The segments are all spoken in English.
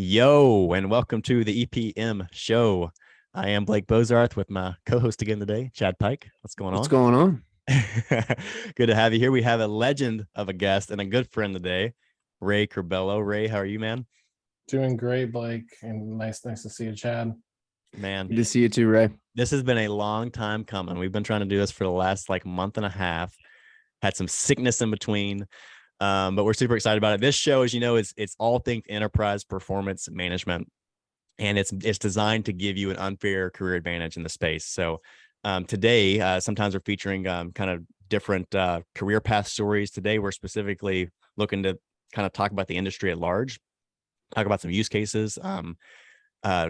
Yo, and welcome to the EPM show. I am Blake Bozarth with my co-host again today, Chad Pike. What's going What's on? going on? Good to have you here. We have a legend of a guest and a good friend today, Ray Curbelo. Ray, how are you, man? Doing great, Blake, and nice to see you, Chad. Man, Good to see you too, Ray. this has been a long time coming. We've been trying to do this for the last month and a half. Had some sickness in between, but we're super excited about it. This show, as you know, it's all things enterprise performance management, and it's designed to give you an unfair career advantage in the space. So today, sometimes we're featuring kind of different career path stories. Today, we're specifically looking to kind of talk about the industry at large, talk about some use cases,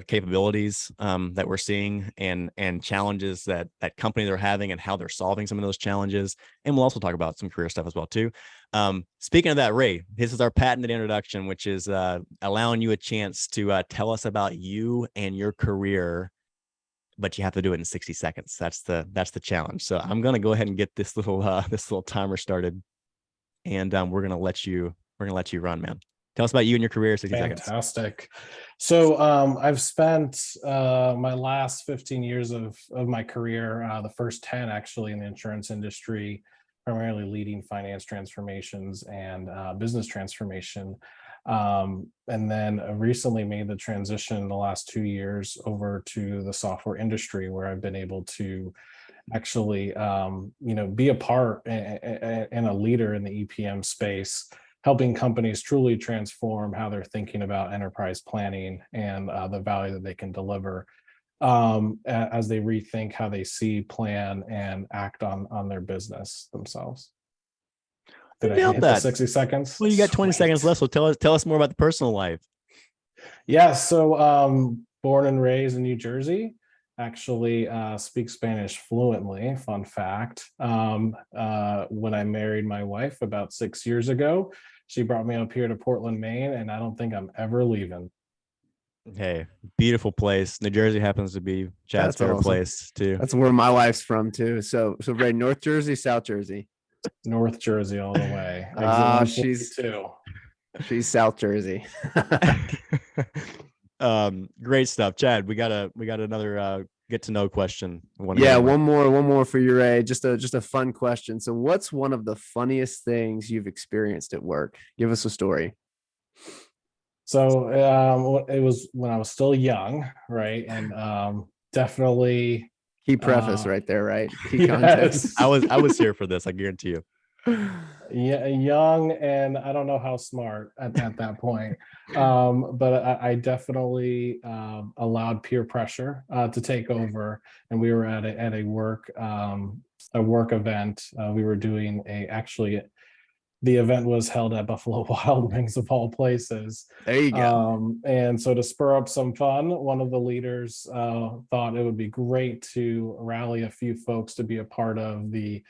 capabilities that we're seeing, and challenges that companies are having and how they're solving some of those challenges. And we'll also talk about some career stuff as well too. Speaking of that, Ray, this is our patented introduction, which is allowing you a chance to tell us about you and your career, but you have to do it in 60 seconds. That's the challenge. So I'm going to go ahead and get this little timer started, and we're going to let you run, man. Tell us about you and your career, 60 seconds. Fantastic. So I've spent my last 15 years of my career, the first 10 actually in the insurance industry, primarily leading finance transformations and business transformation. And then recently made the transition in the last 2 years over to the software industry, where I've been able to actually, be a part and a leader in the EPM space, helping companies truly transform how they're thinking about enterprise planning and the value that they can deliver as they rethink how they see, plan, and act on their business themselves. Did I hit the 60 seconds? Well, you got 20 seconds left, so tell us more about the personal life. Yeah, so born and raised in New Jersey. Actually speak Spanish fluently. Fun fact. When I married my wife about 6 years ago, she brought me up here to Portland, Maine, and I don't think I'm ever leaving. Hey, beautiful place. New Jersey happens to be Chad's favorite place too. That's where my wife's from too. So Ray, North Jersey, South Jersey? North Jersey all the way. She's South Jersey. Great stuff, Chad. We got another get to know question. Yeah, one more for you, Ray. Just a fun question. So what's one of the funniest things you've experienced at work? Give us a story. So it was when I was still young, right? And definitely key preface right there, right? Key context. Yes. I was here for this, I guarantee you. Yeah, young, and I don't know how smart at that point, but I definitely allowed peer pressure to take over, and we were at a work event. We were doing the event was held at Buffalo Wild Wings of all places. There you go. And so to spur up some fun, one of the leaders thought it would be great to rally a few folks to be a part of the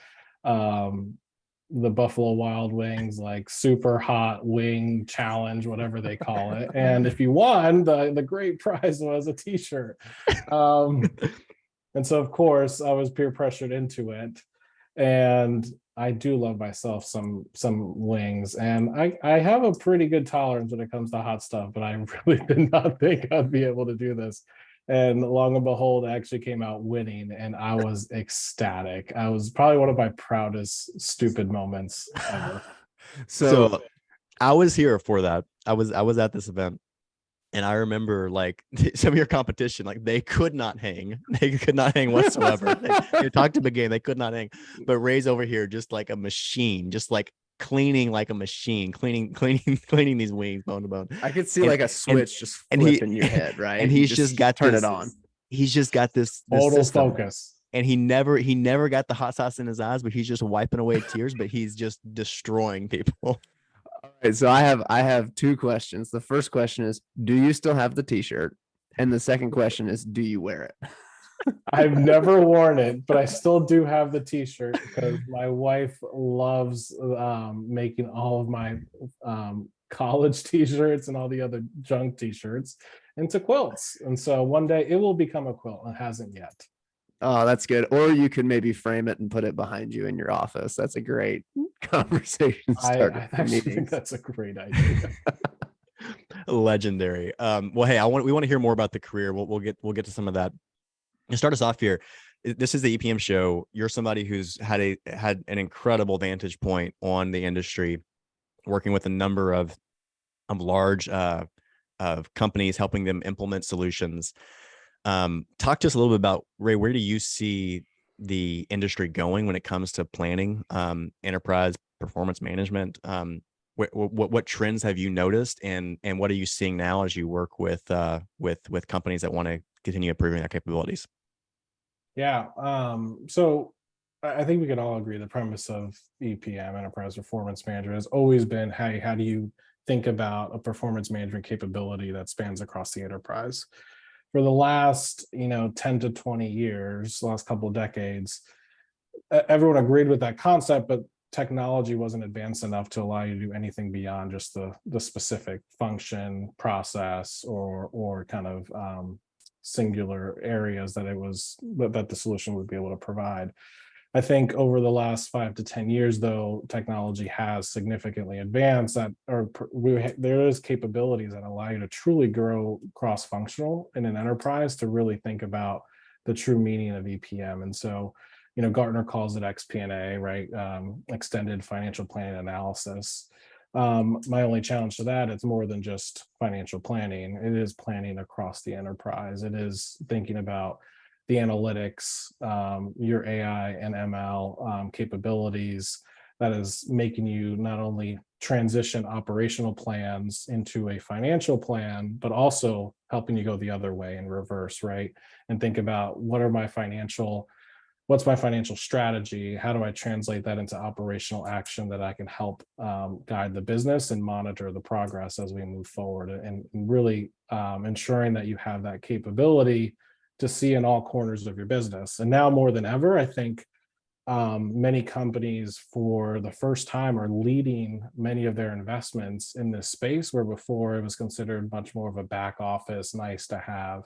Buffalo Wild Wings, like super hot wing challenge, whatever they call it. And if you won, the great prize was a t-shirt. And so of course I was peer pressured into it. And I do love myself some wings, and I have a pretty good tolerance when it comes to hot stuff, but I really did not think I'd be able to do this. And long and behold, I actually came out winning, and I was ecstatic. I was probably one of my proudest stupid moments ever. So I was here for that. I was at this event, and I remember some of your competition, they could not hang. They could not hang whatsoever. They talked to the game, they could not hang. But Ray's over here just like a machine, just like cleaning like a machine, cleaning these wings bone to bone. I could see a switch just flip in your head, right? And he's just got turn it on. He's just got this total focus. And he never got the hot sauce in his eyes, but he's just wiping away tears, but he's just destroying people. All right, so I have two questions. The first question is, do you still have the t-shirt? And the second question is, do you wear it? I've never worn it, but I still do have the t-shirt because my wife loves making all of my college t-shirts and all the other junk t-shirts into quilts. And so one day it will become a quilt. It hasn't yet. Oh, that's good. Or you could maybe frame it and put it behind you in your office. That's a great conversation starter. I actually think that's a great idea. Legendary. Well, hey, we want to hear more about the career. We'll get to some of that. To start us off here, this is the EPM show. You're somebody who's had an incredible vantage point on the industry, working with a number of large of companies, helping them implement solutions. Talk to us a little bit about, Ray, where do you see the industry going when it comes to planning, enterprise performance management? What trends have you noticed, and what are you seeing now as you work with companies that want to continue improving their capabilities? Yeah. So I think we can all agree the premise of EPM, Enterprise Performance Manager, has always been, how do you think about a performance management capability that spans across the enterprise? For the last, 10 to 20 years, last couple of decades, everyone agreed with that concept, but technology wasn't advanced enough to allow you to do anything beyond just the specific function, process, or kind of singular areas that the solution would be able to provide. I think over the last 5 to 10 years, though, technology has significantly advanced there is capabilities that allow you to truly grow cross-functional in an enterprise, to really think about the true meaning of EPM. And so, Gartner calls it XP&A, right? Extended financial planning analysis. My only challenge to that, it's more than just financial planning. It is planning across the enterprise. It is thinking about the analytics, your AI and ML capabilities, that is making you not only transition operational plans into a financial plan, but also helping you go the other way in reverse, right? And think about, what's my financial strategy? How do I translate that into operational action that I can help guide the business and monitor the progress as we move forward, and really ensuring that you have that capability to see in all corners of your business. And now more than ever, I think many companies for the first time are leading many of their investments in this space, where before it was considered much more of a back office, nice to have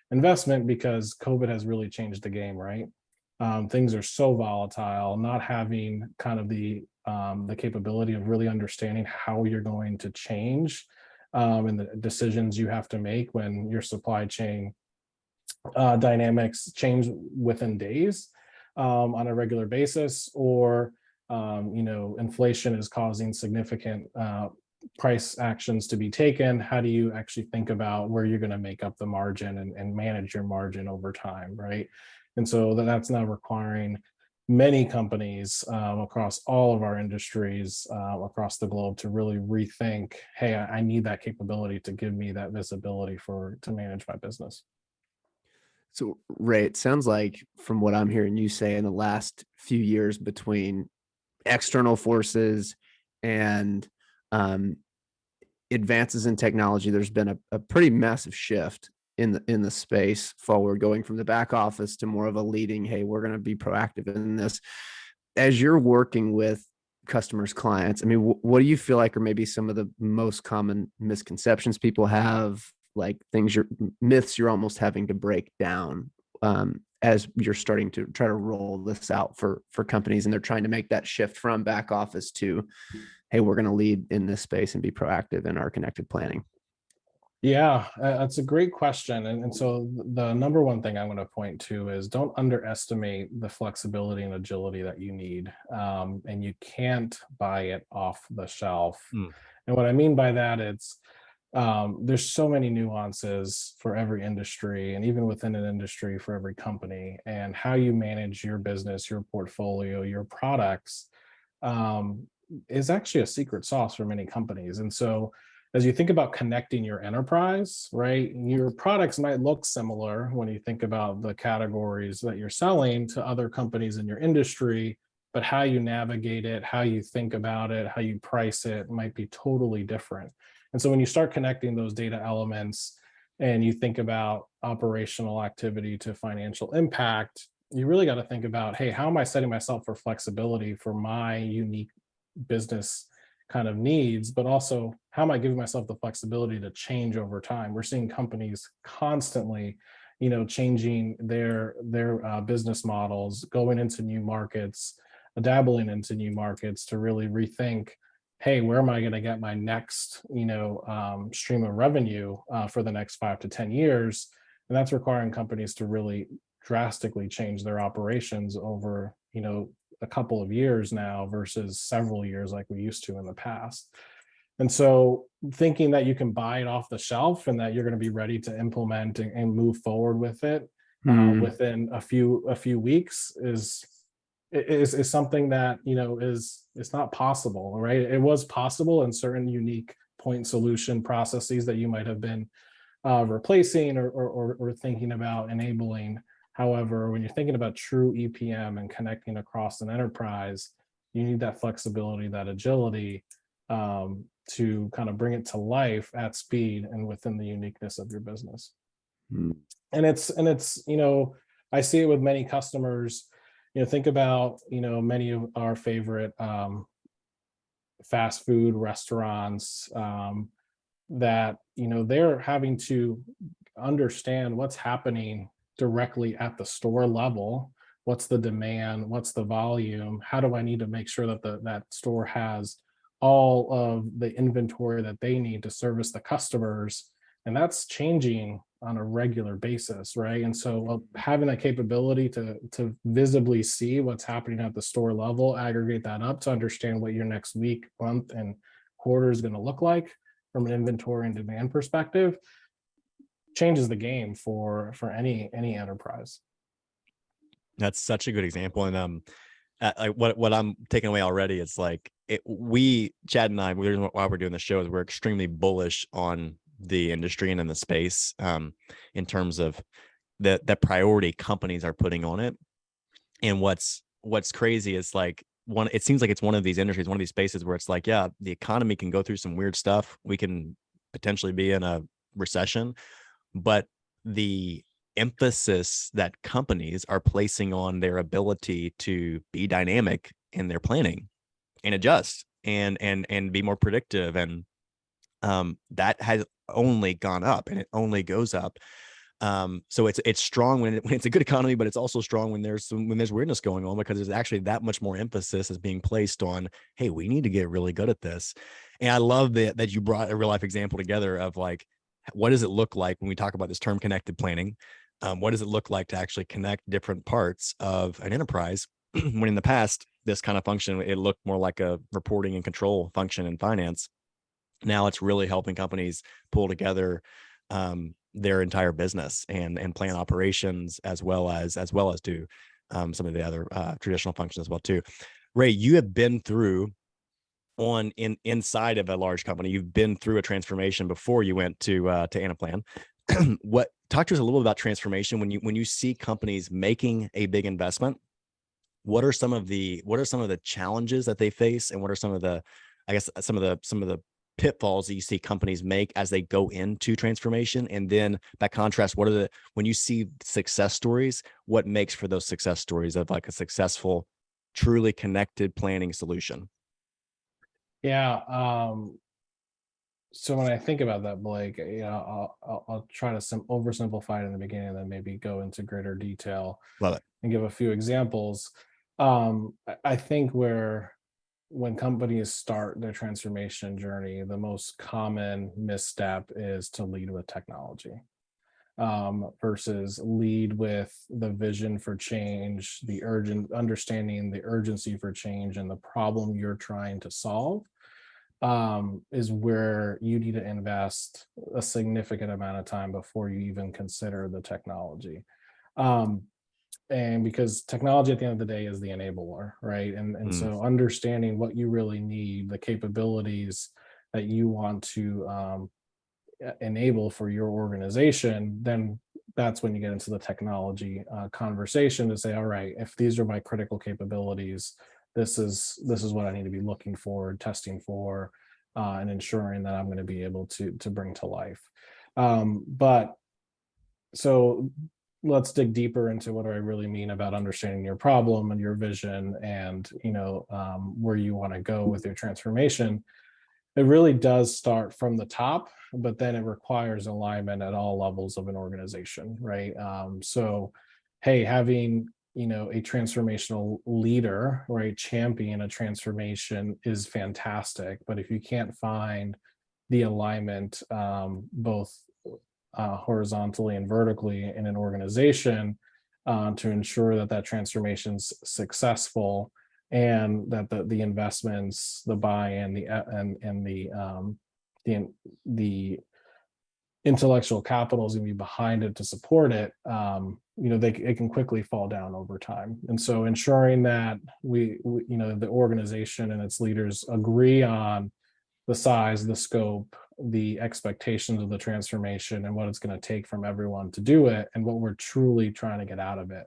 investment, because COVID has really changed the game, right? Things are so volatile. Not having kind of the capability of really understanding how you're going to change and the decisions you have to make when your supply chain dynamics change within days on a regular basis, or inflation is causing significant price actions to be taken. How do you actually think about where you're going to make up the margin and manage your margin over time, right? And so that's now requiring many companies across all of our industries across the globe to really rethink, hey, I need that capability to give me that visibility to manage my business. So, Ray, it sounds like, from what I'm hearing you say, in the last few years, between external forces and advances in technology, there's been a pretty massive shift in the space forward, going from the back office to more of a leading, hey, we're going to be proactive in this. As you're working with customers, clients, I mean, what do you feel like are maybe some of the most common misconceptions people have, like myths you're almost having to break down as you're starting to try to roll this out for companies, and they're trying to make that shift from back office to, hey, we're going to lead in this space and be proactive in our connected planning? Yeah, that's a great question. And so the number one thing I'm going to point to is, don't underestimate the flexibility and agility that you need. And you can't buy it off the shelf. And what I mean by that, there's so many nuances for every industry, and even within an industry for every company, and how you manage your business, your portfolio, your products is actually a secret sauce for many companies. And so as you think about connecting your enterprise, right, your products might look similar when you think about the categories that you're selling to other companies in your industry, but how you navigate it, how you think about it, how you price it might be totally different. And so when you start connecting those data elements and you think about operational activity to financial impact, you really got to think about, hey, how am I setting myself for flexibility for my unique business kind of needs, but also how am I giving myself the flexibility to change over time? We're seeing companies constantly, changing their business models, going into new markets, dabbling into new markets to really rethink, hey, where am I going to get my next, stream of revenue for the next 5 to 10 years? And that's requiring companies to really drastically change their operations over, a couple of years now versus several years like we used to in the past. And so thinking that you can buy it off the shelf and that you're going to be ready to implement and move forward with it within a few weeks is something that is it's not possible, right? It was possible in certain unique point solution processes that you might have been replacing or thinking about enabling. However, when you're thinking about true EPM and connecting across an enterprise, you need that flexibility, that agility, to kind of bring it to life at speed and within the uniqueness of your business. And it's I see it with many customers. Think about many of our favorite fast food restaurants, that they're having to understand what's happening directly at the store level. What's the demand? What's the volume? How do I need to make sure that that store has all of the inventory that they need to service the customers? And that's changing on a regular basis, right? And so having that capability to visibly see what's happening at the store level, aggregate that up to understand what your next week, month, and quarter is going to look like from an inventory and demand perspective, changes the game for any enterprise. That's such a good example. And what I'm taking away already, it's like Chad and I, while we're doing the show, is we're extremely bullish on the industry and in the space, in terms of the priority companies are putting on it. And what's crazy is like it seems like it's one of these industries, one of these spaces where it's like, yeah, the economy can go through some weird stuff. We can potentially be in a recession, but the emphasis that companies are placing on their ability to be dynamic in their planning and adjust and be more predictive, and that has only gone up, and it only goes up. So it's strong when it's a good economy, but it's also strong when there's weirdness going on, because there's actually that much more emphasis is being placed on, hey, we need to get really good at this. And I love that you brought a real life example together of like, what does it look like when we talk about this term connected planning? What does it look like to actually connect different parts of an enterprise? When in the past, this kind of function, it looked more like a reporting and control function in finance. Now it's really helping companies pull together their entire business and plan operations, as well as do some of the other traditional functions as well too. Ray, you have been through inside of a large company. You've been through a transformation before you went to Anaplan. Talk to us a little bit about transformation when you see companies making a big investment. What are some of the challenges that they face, and what are some of the pitfalls that you see companies make as they go into transformation? And then by contrast, when you see success stories, what makes for those success stories of like a successful, truly connected planning solution? Yeah. So when I think about that, Blake, I'll try to oversimplify it in the beginning and then maybe go into greater detail. Love it. And give a few examples. I think when companies start their transformation journey, the most common misstep is to lead with technology, versus lead with the vision for change, understanding the urgency for change and the problem you're trying to solve. Is where you need to invest a significant amount of time before you even consider the technology. And because technology at the end of the day is the enabler, right? And so understanding what you really need, the capabilities that you want to enable for your organization, then that's when you get into the technology conversation to say, all right, if these are my critical capabilities, this is what I need to be looking for, testing for, and ensuring that I'm going to be able to bring to life. But so let's dig deeper into what do I really mean about understanding your problem and your vision and where you want to go with your transformation. It really does start from the top, but then it requires alignment at all levels of an organization, right? So, hey, having a transformational leader or a champion of transformation is fantastic. But if you can't find the alignment, both horizontally and vertically in an organization, to ensure that that transformation's successful, and that the investments, the buy-in, the intellectual capital is going to be behind it to support it, it can quickly fall down over time. And so ensuring that the organization and its leaders agree on the size, the scope, the expectations of the transformation, and what it's going to take from everyone to do it, and what we're truly trying to get out of it.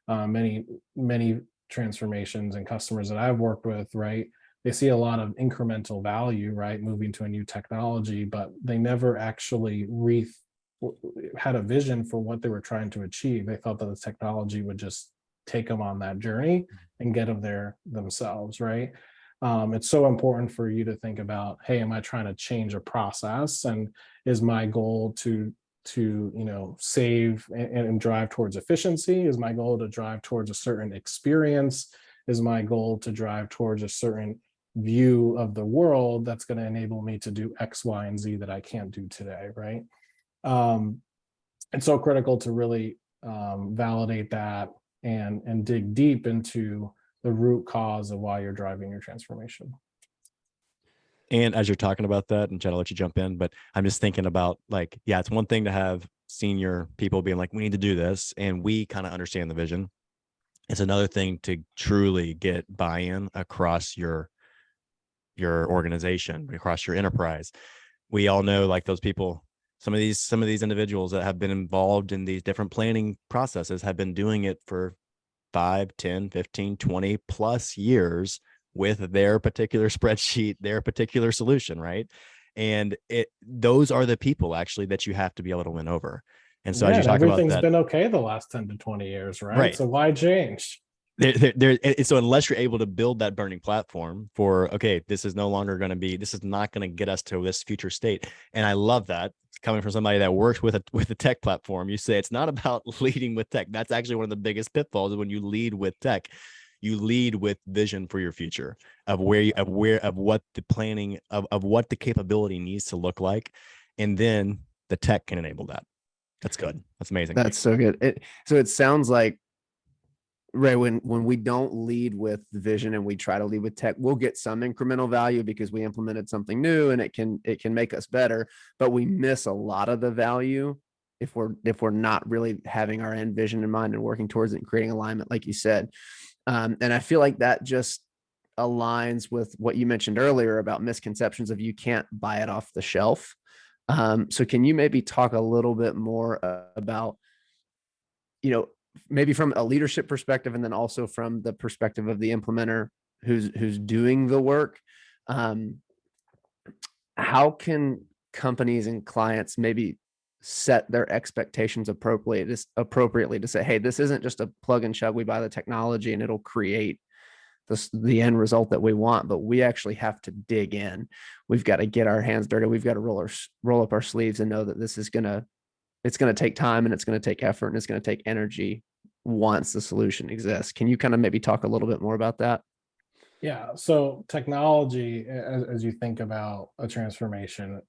Many transformations and customers that I've worked with, right, they see a lot of incremental value, right, moving to a new technology, but they never actually had a vision for what they were trying to achieve. They thought that the technology would just take them on that journey and get them there themselves, right? It's so important for you to think about, hey, am I trying to change a process? And is my goal to save and drive towards efficiency? Is my goal to drive towards a certain experience? Is my goal to drive towards a certain view of the world that's going to enable me to do X, Y, and Z that I can't do today, right? It's so critical to really validate that and dig deep into the root cause of why you're driving your transformation. And as you're talking about that, and Chad, I'll let you jump in, but I'm just thinking about, like, yeah, it's one thing to have senior people being like, we need to do this, and we kind of understand the vision. It's another thing to truly get buy-in across your organization, across your enterprise. We all know, like, those people, some of these individuals that have been involved in these different planning processes have been doing it for 5, 10, 15, 20 plus years with their particular spreadsheet, their particular solution, right? And those are the people actually that you have to be able to win over. And so as you talk about that, everything's been okay the last 10 to 20 years, right? So why change? So unless you're able to build that burning platform for, okay, this is not going to get us to this future state. And I love that. Coming from somebody that works with a tech platform, you say it's not about leading with tech. That's actually one of the biggest pitfalls when you lead with tech. You lead with vision for your future of what the planning of what the capability needs to look like, and then the tech can enable that. That's good. That's amazing. That's so good. So it sounds like, Ray, when we don't lead with the vision and we try to lead with tech, we'll get some incremental value because we implemented something new and it can make us better, but we miss a lot of the value if we're not really having our end vision in mind and working towards it and creating alignment, like you said. And I feel like that just aligns with what you mentioned earlier about misconceptions of you can't buy it off the shelf. So can you maybe talk a little bit more about, maybe from a leadership perspective, and then also from the perspective of the implementer who's doing the work, how can companies and clients maybe set their expectations appropriately to say, hey, this isn't just a plug and chug, we buy the technology and it'll create the end result that we want, but we actually have to dig in. We've got to get our hands dirty. We've got to roll up our sleeves and know that this is it's going to take time, and it's going to take effort, and it's going to take energy once the solution exists. Can you kind of maybe talk a little bit more about that? Yeah. So technology, as you think about a transformation,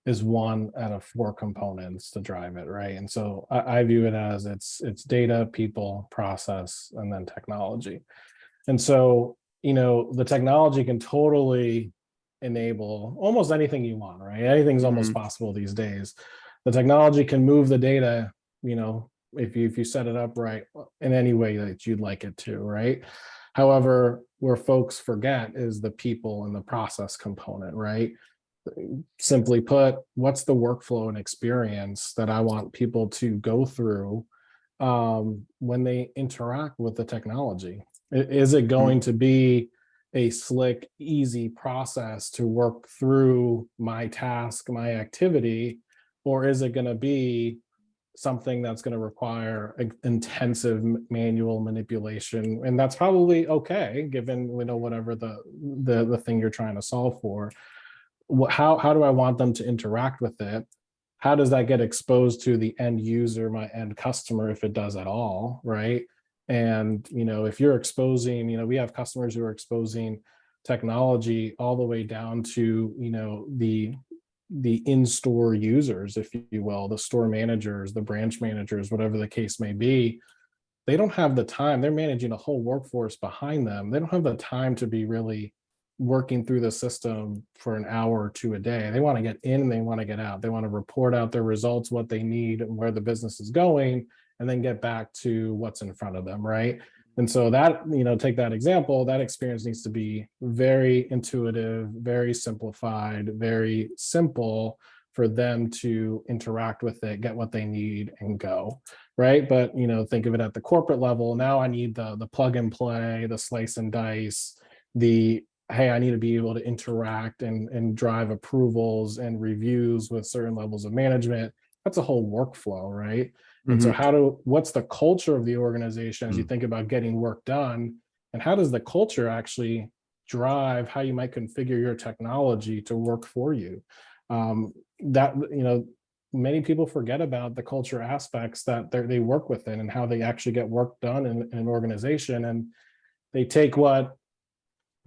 is one out of 4 components to drive it, right? And so I view it as it's data, people, process, and then technology. And so, the technology can totally enable almost anything you want, right? Anything's almost possible these days. The technology can move the data, if you set it up right in any way that you'd like it to, right? However, where folks forget is the people and the process component, right? Simply put, what's the workflow and experience that I want people to go through when they interact with the technology? Is it going to be a slick, easy process to work through my task, my activity, or is it going to be something that's going to require intensive manual manipulation? And that's probably okay, given whatever the thing you're trying to solve for. How do I want them to interact with it? How does that get exposed to the end user, my end customer, if it does at all, right? And, if you're exposing, we have customers who are exposing technology all the way down to, the in-store users, if you will, the store managers, the branch managers, whatever the case may be. They don't have the time. They're managing a whole workforce behind them. They don't have the time to be really working through the system for an hour or two a day. They want to get in and they want to get out. They want to report out their results, what they need, and where the business is going, and then get back to what's in front of them, right? And so that, take that example, that experience needs to be very intuitive, very simplified, very simple for them to interact with it, get what they need, and go, right? But think of it at the corporate level. Now I need the plug and play, the slice and dice, the hey, I need to be able to interact and drive approvals and reviews with certain levels of management. That's a whole workflow, right? And so what's the culture of the organization as you think about getting work done? And how does the culture actually drive how you might configure your technology to work for you? Many people forget about the culture aspects that they work within and how they actually get work done in an organization. And they take what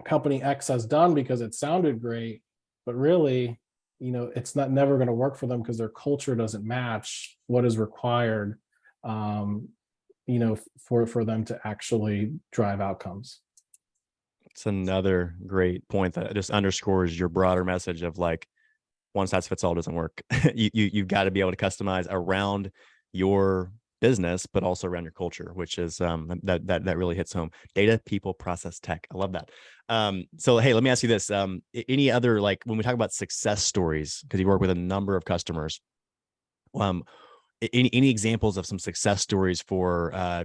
company X has done because it sounded great, but really, it's never going to work for them because their culture doesn't match what is required, for them to actually drive outcomes. It's another great point that just underscores your broader message of like, one size fits all doesn't work. You've got to be able to customize around your business, but also around your culture, which is that really hits home. Data, people, process, tech. I love that. So hey, let me ask you this: any other, like, when we talk about success stories, because you work with a number of customers, any examples of some success stories for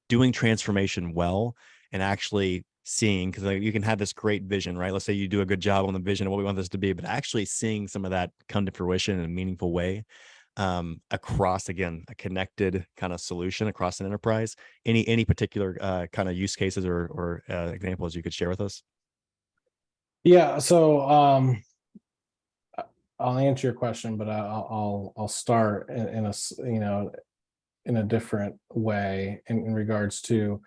doing transformation well and actually seeing, because you can have this great vision, right? Let's say you do a good job on the vision of what we want this to be, but actually seeing some of that come to fruition in a meaningful way, across, again, a connected kind of solution across an enterprise. Any particular kind of use cases or examples you could share with us? Yeah, so I'll answer your question, but I'll start in a different way in regards to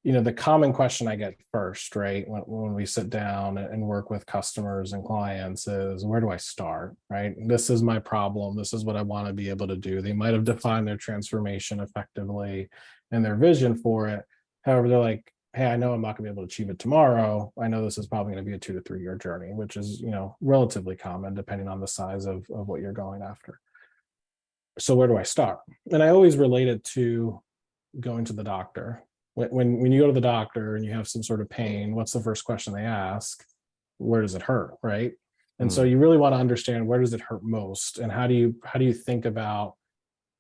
the common question I get first, right, when we sit down and work with customers and clients is, where do I start, right? This is my problem. This is what I want to be able to do. They might have defined their transformation effectively and their vision for it. However, they're like, hey, I know I'm not going to be able to achieve it tomorrow. I know this is probably going to be a 2 to 3 year journey, which is, relatively common depending on the size of what you're going after. So where do I start? And I always relate it to going to the doctor. When you go to the doctor and you have some sort of pain, what's the first question they ask? Where does it hurt, right? And so you really want to understand, where does it hurt most, and how do you think about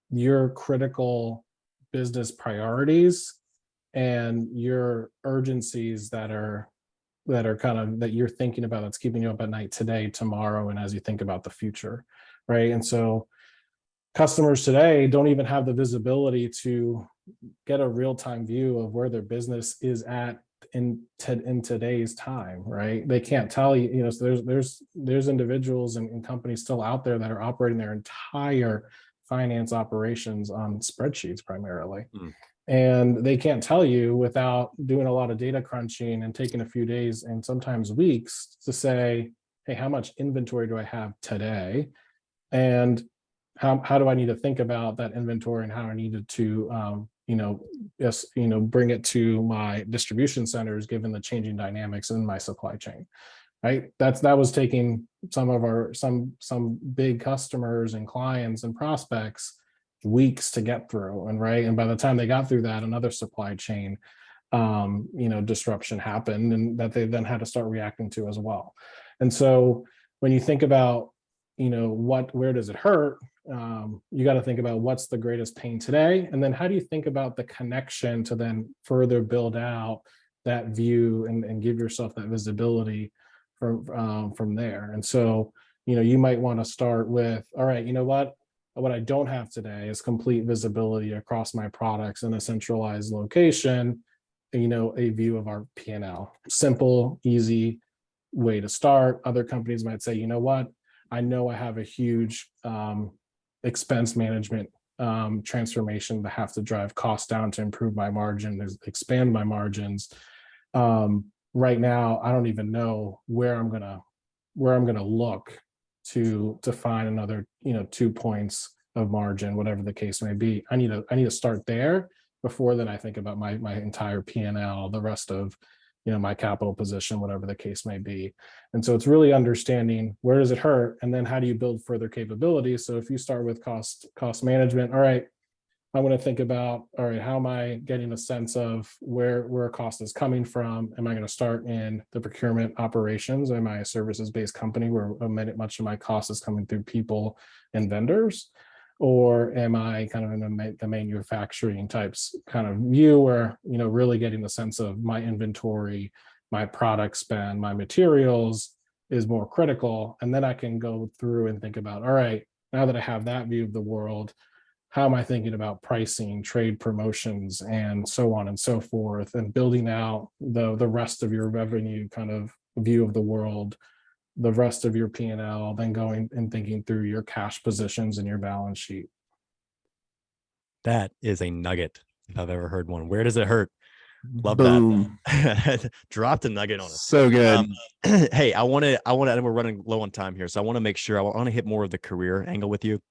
your critical business priorities and your urgencies that are kind of that you're thinking about, that's keeping you up at night today, tomorrow, and as you think about the future, right? And so customers today don't even have the visibility to get a real-time view of where their business is at in today's time, right? They can't tell you, so there's individuals and companies still out there that are operating their entire finance operations on spreadsheets primarily. And they can't tell you, without doing a lot of data crunching and taking a few days and sometimes weeks to say, hey, how much inventory do I have today? And how do I need to think about that inventory, and how I needed to, bring it to my distribution centers, given the changing dynamics in my supply chain, right? That was taking some big customers and clients and prospects weeks to get through, and by the time they got through that, another supply chain, disruption happened, and that they then had to start reacting to as well. And so when you think about, where does it hurt? You got to think about what's the greatest pain today, and then how do you think about the connection to then further build out that view and give yourself that visibility from there. And so, you might want to start with, all right, what I don't have today is complete visibility across my products in a centralized location, a view of our P&L. Simple, easy way to start. Other companies might say, I know I have a huge expense management transformation to have to drive costs down to improve my margin, expand my margins. Right now, I don't even know where I'm gonna look to find another 2 points of margin, whatever the case may be. I need to start there before then I think about my entire P&L, the rest of my capital position, whatever the case may be. And so it's really understanding where does it hurt, and then how do you build further capabilities. So if you start with cost management, all right, I want to think about, all right, how am I getting a sense of where cost is coming from? Am I going to start in the procurement operations? Am I a services-based company where much of my cost is coming through people and vendors? Or am I kind of in the manufacturing types kind of view where, really getting the sense of my inventory, my product spend, my materials is more critical. And then I can go through and think about, all right, now that I have that view of the world, how am I thinking about pricing, trade promotions, and so on and so forth, and building out the rest of your revenue kind of view of the world, the rest of your P&L, then going and thinking through your cash positions and your balance sheet. That is a nugget if I've ever heard one. Where does it hurt? Love Boom. that. Dropped a nugget on us. So good. Hey, I want to, and we're running low on time here, so I want to make sure I want to hit more of the career angle with you.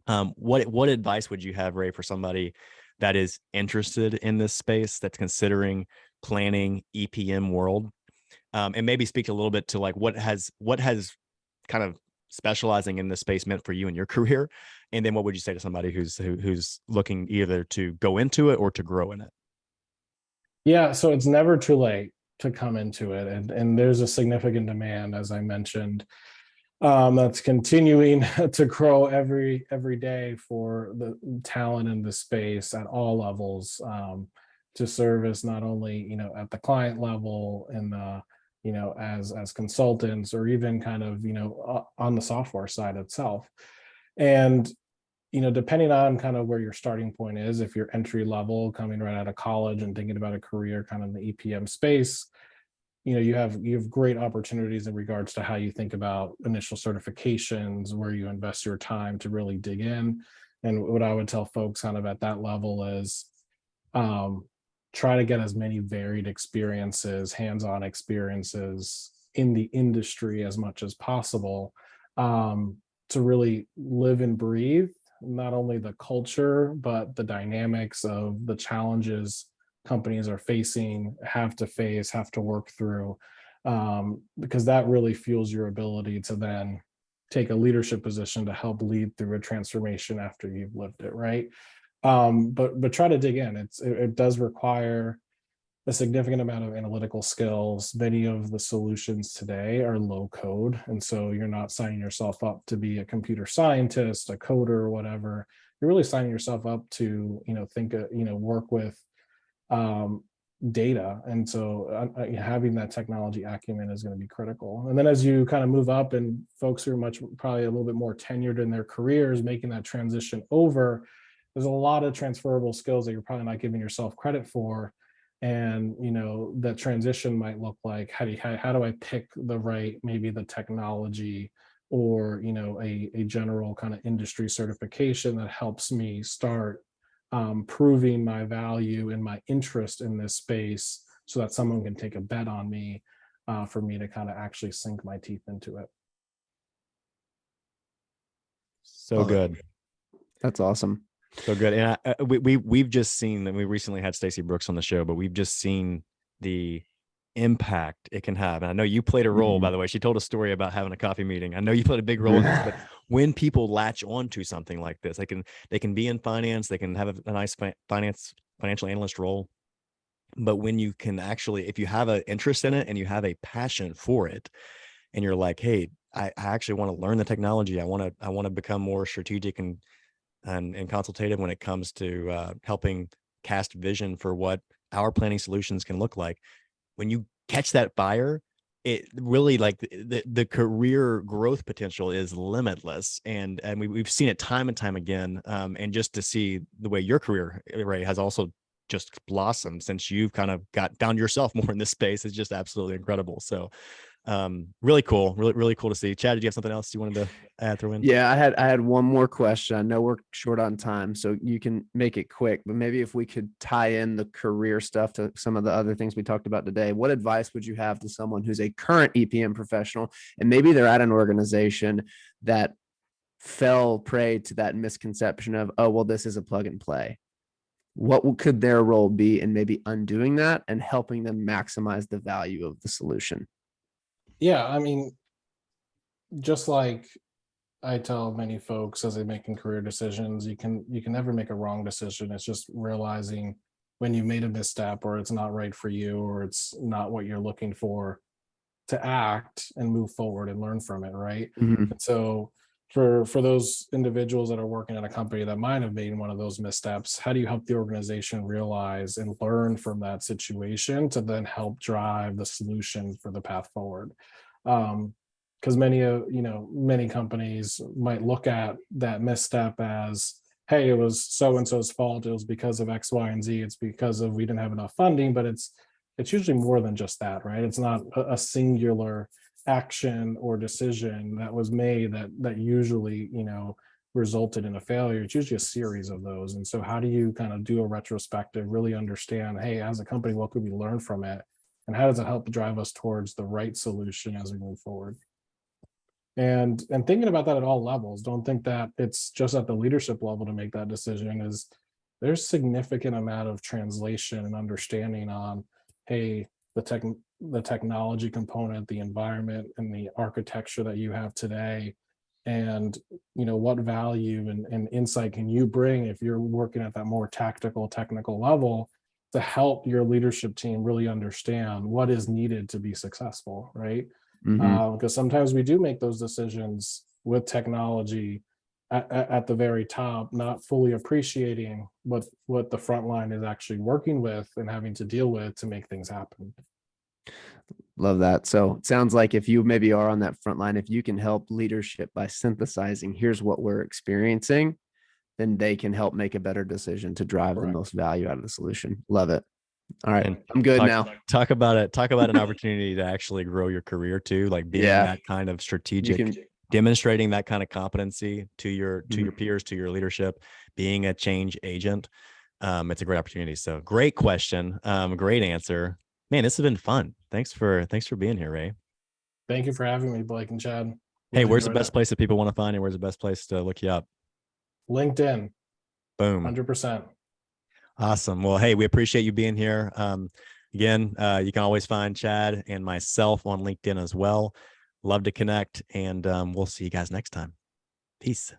What advice would you have, Ray, for somebody that is interested in this space, that's considering planning EPM world? And maybe speak a little bit to like what has kind of specializing in this space meant for you in your career, and then what would you say to somebody who's looking either to go into it or to grow in it? Yeah, so it's never too late to come into it, and there's a significant demand, as I mentioned, that's continuing to grow every day for the talent in the space at all levels, to service not only at the client level and the as consultants, or even kind of on the software side itself. And depending on kind of where your starting point is, if you're entry level coming right out of college and thinking about a career kind of in the EPM space, you have great opportunities in regards to how you think about initial certifications, where you invest your time to really dig in. And what I would tell folks kind of at that level is try to get as many varied experiences, hands-on experiences in the industry as much as possible, to really live and breathe not only the culture, but the dynamics of the challenges companies are facing, have to work through, because that really fuels your ability to then take a leadership position to help lead through a transformation after you've lived it, right? But try to dig in. It does require a significant amount of analytical skills. Many of the solutions today are low code, and so you're not signing yourself up to be a computer scientist, a coder, or whatever. You're really signing yourself up to work with data. And so having that technology acumen is going to be critical. And then as you kind of move up, and folks who are probably a little bit more tenured in their careers, making that transition over, there's a lot of transferable skills that you're probably not giving yourself credit for. And that transition might look like, how do I pick the right, maybe the technology, or a general kind of industry certification that helps me start proving my value and my interest in this space, so that someone can take a bet on me, for me to kind of actually sink my teeth into it. So good. That's awesome. So good. And we've just seen that. We recently had Stacey Brooks on the show, but we've just seen the impact it can have. And I know you played a role, by the way. She told a story about having a coffee meeting. I know you played a big role in this, but when people latch onto something like this, they can be in finance, they can have a nice financial analyst role. But when you can actually, if you have an interest in it and you have a passion for it, and you're like, hey, I actually want to learn the technology. I want to become more strategic and consultative when it comes to helping cast vision for what our planning solutions can look like. When you catch that fire, it really, like, the career growth potential is limitless. And we've seen it time and time again. And just to see the way your career, Ray, has also just blossomed since you've kind of found yourself more in this space is just absolutely incredible. So Really cool. Really cool to see. Chad, did you have something else you wanted to add, throw in? Yeah, I had one more question. I know we're short on time, so you can make it quick, but maybe if we could tie in the career stuff to some of the other things we talked about today, what advice would you have to someone who's a current EPM professional and maybe they're at an organization that fell prey to that misconception of, oh, well, this is a plug and play? What could their role be in maybe undoing that and helping them maximize the value of the solution? Yeah, I mean, just like I tell many folks as they're making career decisions, you can never make a wrong decision. It's just realizing when you made a misstep or it's not right for you or it's not what you're looking for, to act and move forward and learn from it, right? Mhm. And so for those individuals that are working at a company that might have made one of those missteps, how do you help the organization realize and learn from that situation to then help drive the solution for the path forward? Because many companies might look at that misstep as, hey, it was so and so's fault, it was because of X, Y, and Z, it's because of we didn't have enough funding. But it's usually more than just that, right? It's not a singular action or decision that was made that usually resulted in a failure. It's usually a series of those. And so how do you kind of do a retrospective, really understand, hey, as a company, what could we learn from it, and how does it help drive us towards the right solution as we move forward? And thinking about that at all levels, don't think that it's just at the leadership level to make that decision. Is there's significant amount of translation and understanding on, hey, the technology component, the environment, and the architecture that you have today, and what value and insight can you bring if you're working at that more tactical, technical level to help your leadership team really understand what is needed to be successful, right? Mhm. Because sometimes we do make those decisions with technology at the very top, not fully appreciating what the front line is actually working with and having to deal with to make things happen. Love that. So it sounds like if you maybe are on that front line, if you can help leadership by synthesizing, here's what we're experiencing, then they can help make a better decision to drive the Correct. most value out of the solution. Love it. All right. And I'm good talk, now. talk about it. Talk about an opportunity to actually grow your career too, like being Yeah. that kind of You strategic, can, demonstrating that kind of competency to your Mhm. peers, to your leadership, being a change agent. It's a great opportunity. So great question. Great answer. Man, this has been fun. Thanks for being here, Ray. Thank you for having me, Blake and Chad. Hey, Really where's the enjoyed best it. place that people want to find you? Where's the best place to look you up? LinkedIn, Boom. 100%. Awesome. Well, hey, we appreciate you being here. Again, you can always find Chad and myself on LinkedIn as well. Love to connect, and we'll see you guys next time. Peace.